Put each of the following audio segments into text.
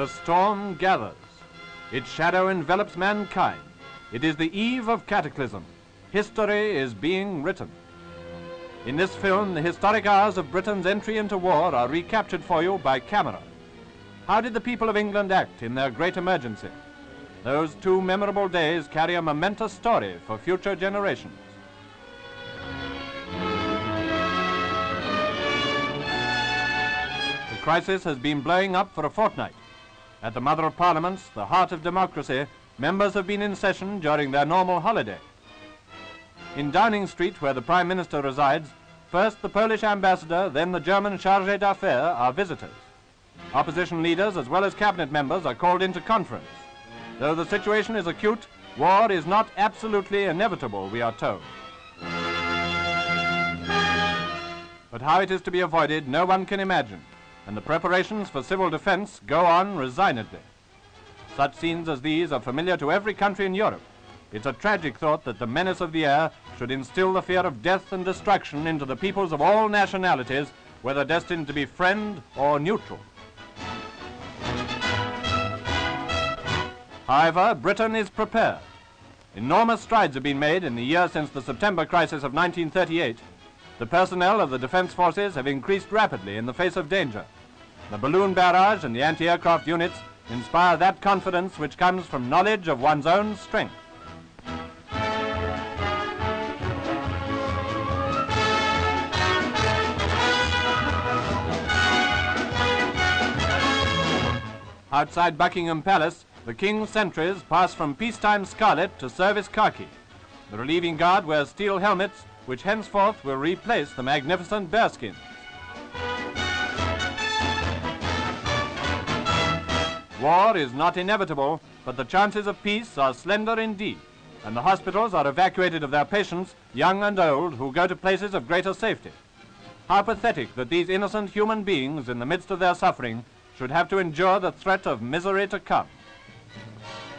The storm gathers. Its shadow envelops mankind. It is the eve of cataclysm. History is being written. In this film, the historic hours of Britain's entry into war are recaptured for you by camera. How did the people of England act in their great emergency? Those two memorable days carry a momentous story for future generations. The crisis has been blowing up for a fortnight. At the Mother of Parliaments, the heart of democracy, members have been in session during their normal holiday. In Downing Street, where the Prime Minister resides, first the Polish ambassador, then the German chargé d'affaires are visitors. Opposition leaders as well as cabinet members are called into conference. Though the situation is acute, war is not absolutely inevitable, we are told. But how it is to be avoided, no one can imagine, and the preparations for civil defense go on resignedly. Such scenes as these are familiar to every country in Europe. It's a tragic thought that the menace of the air should instill the fear of death and destruction into the peoples of all nationalities, whether destined to be friend or neutral. However, Britain is prepared. Enormous strides have been made in the year since the September crisis of 1938. The personnel of the defense forces have increased rapidly in the face of danger. The balloon barrage and the anti-aircraft units inspire that confidence which comes from knowledge of one's own strength. Outside Buckingham Palace, the King's sentries pass from peacetime scarlet to service khaki. The relieving guard wears steel helmets, which henceforth will replace the magnificent bearskins. War is not inevitable, but the chances of peace are slender indeed, and the hospitals are evacuated of their patients, young and old, who go to places of greater safety. How pathetic that these innocent human beings, in the midst of their suffering, should have to endure the threat of misery to come.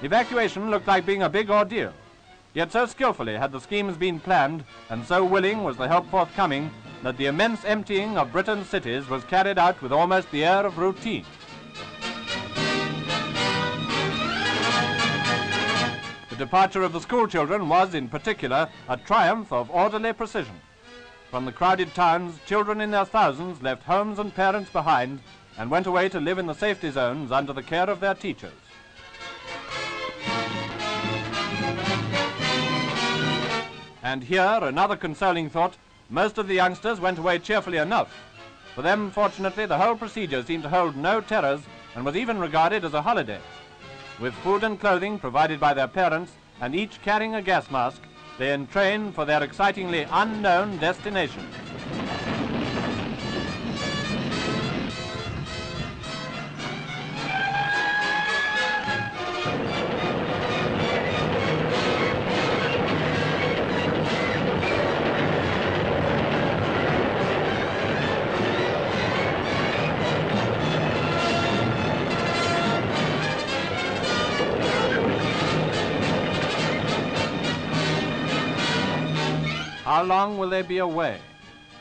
Evacuation looked like being a big ordeal, yet so skillfully had the schemes been planned, and so willing was the help forthcoming, that the immense emptying of Britain's cities was carried out with almost the air of routine. The departure of the school children was, in particular, a triumph of orderly precision. From the crowded towns, children in their thousands left homes and parents behind and went away to live in the safety zones under the care of their teachers. And here, another consoling thought, most of the youngsters went away cheerfully enough. For them, fortunately, the whole procedure seemed to hold no terrors and was even regarded as a holiday. With food and clothing provided by their parents, and each carrying a gas mask, they entrained for their excitingly unknown destination. How long will they be away?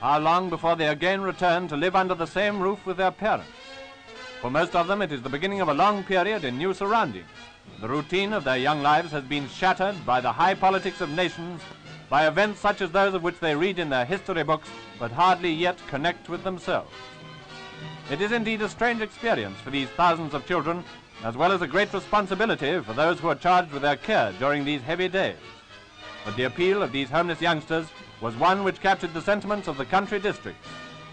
How long before they again return to live under the same roof with their parents? For most of them, it is the beginning of a long period in new surroundings. The routine of their young lives has been shattered by the high politics of nations, by events such as those of which they read in their history books, but hardly yet connect with themselves. It is indeed a strange experience for these thousands of children, as well as a great responsibility for those who are charged with their care during these heavy days. But the appeal of these homeless youngsters was one which captured the sentiments of the country districts,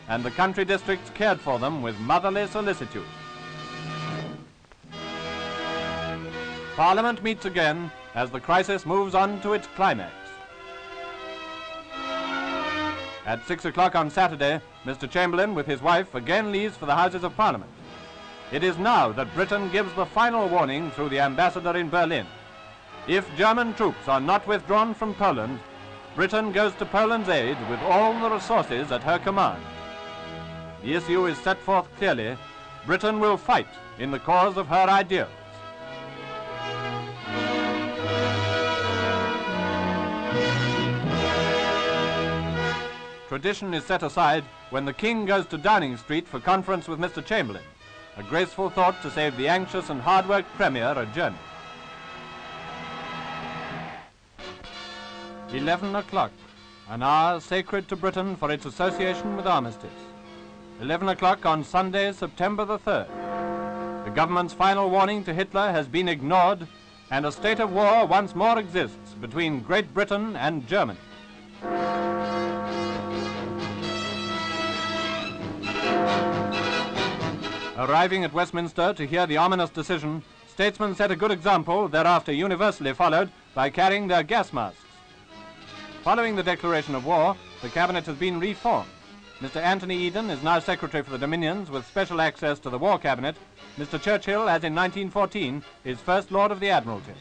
and the country districts cared for them with motherly solicitude. Parliament meets again as the crisis moves on to its climax. At 6 o'clock on Saturday, Mr. Chamberlain with his wife again leaves for the Houses of Parliament. It is now that Britain gives the final warning through the ambassador in Berlin. If German troops are not withdrawn from Poland, Britain goes to Poland's aid with all the resources at her command. The issue is set forth clearly. Britain will fight in the cause of her ideals. Tradition is set aside when the King goes to Downing Street for conference with Mr. Chamberlain. a graceful thought to save the anxious and hard-worked Premier a journey. 11 o'clock, an hour sacred to Britain for its association with armistice. 11 o'clock on Sunday, September the 3rd. The government's final warning to Hitler has been ignored, and a state of war once more exists between Great Britain and Germany. Arriving at Westminster to hear the ominous decision, statesmen set a good example, thereafter universally followed by carrying their gas masks. Following the declaration of war, the cabinet has been reformed. Mr. Anthony Eden is now Secretary for the Dominions with special access to the War Cabinet. Mr. Churchill, as in 1914, is First Lord of the Admiralty.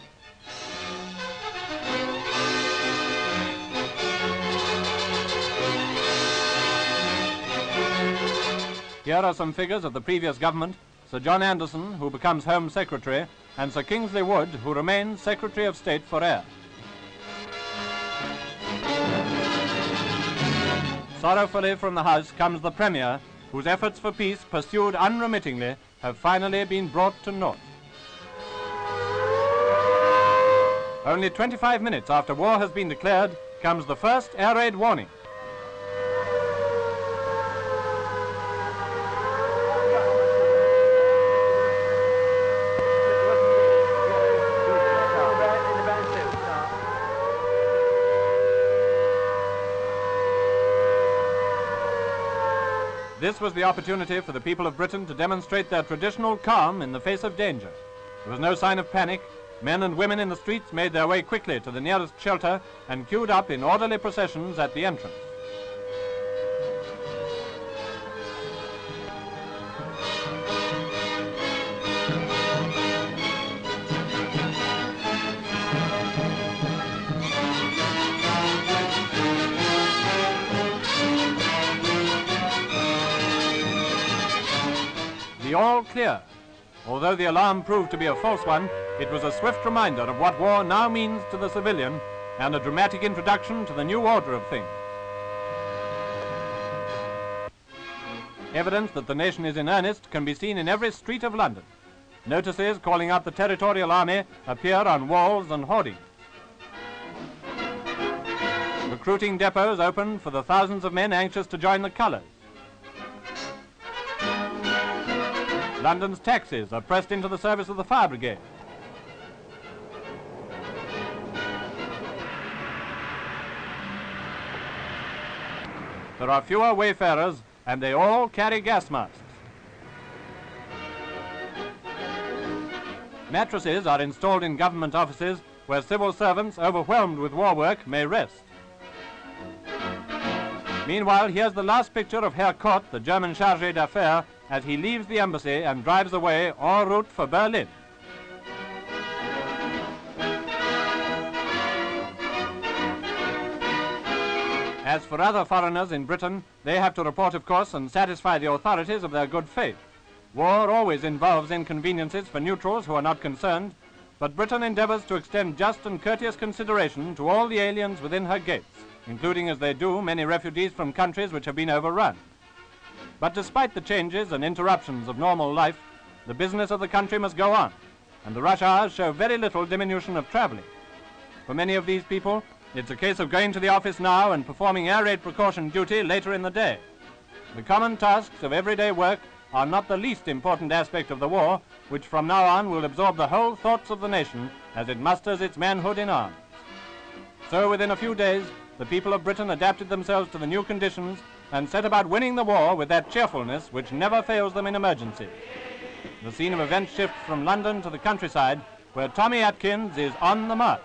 Here are some figures of the previous government: Sir John Anderson, who becomes Home Secretary, and Sir Kingsley Wood, who remains Secretary of State for Air. Sorrowfully from the House comes the Premier, whose efforts for peace, pursued unremittingly, have finally been brought to naught. Only 25 minutes after war has been declared comes the first air raid warning. This was the opportunity for the people of Britain to demonstrate their traditional calm in the face of danger. There was no sign of panic. Men and women in the streets made their way quickly to the nearest shelter and queued up in orderly processions at the entrance. The all clear. Although the alarm proved to be a false one, it was a swift reminder of what war now means to the civilian and a dramatic introduction to the new order of things. Evidence that the nation is in earnest can be seen in every street of London. Notices calling out the Territorial Army appear on walls and hoardings. Recruiting depots open for the thousands of men anxious to join the colours. London's taxis are pressed into the service of the fire brigade. There are fewer wayfarers, and they all carry gas masks. Mattresses are installed in government offices where civil servants overwhelmed with war work may rest. Meanwhile, here's the last picture of Herr Kott, the German chargé d'affaires, as he leaves the embassy and drives away en route for Berlin. As for other foreigners in Britain, they have to report, of course, and satisfy the authorities of their good faith. War always involves inconveniences for neutrals who are not concerned, but Britain endeavors to extend just and courteous consideration to all the aliens within her gates, including, as they do, many refugees from countries which have been overrun. But despite the changes and interruptions of normal life, the business of the country must go on, and the rush hours show very little diminution of traveling. For many of these people, it's a case of going to the office now and performing air raid precaution duty later in the day. The common tasks of everyday work are not the least important aspect of the war, which from now on will absorb the whole thoughts of the nation as it musters its manhood in arms. So within a few days, the people of Britain adapted themselves to the new conditions and set about winning the war with that cheerfulness which never fails them in emergency. The scene of events shifts from London to the countryside, where Tommy Atkins is on the march.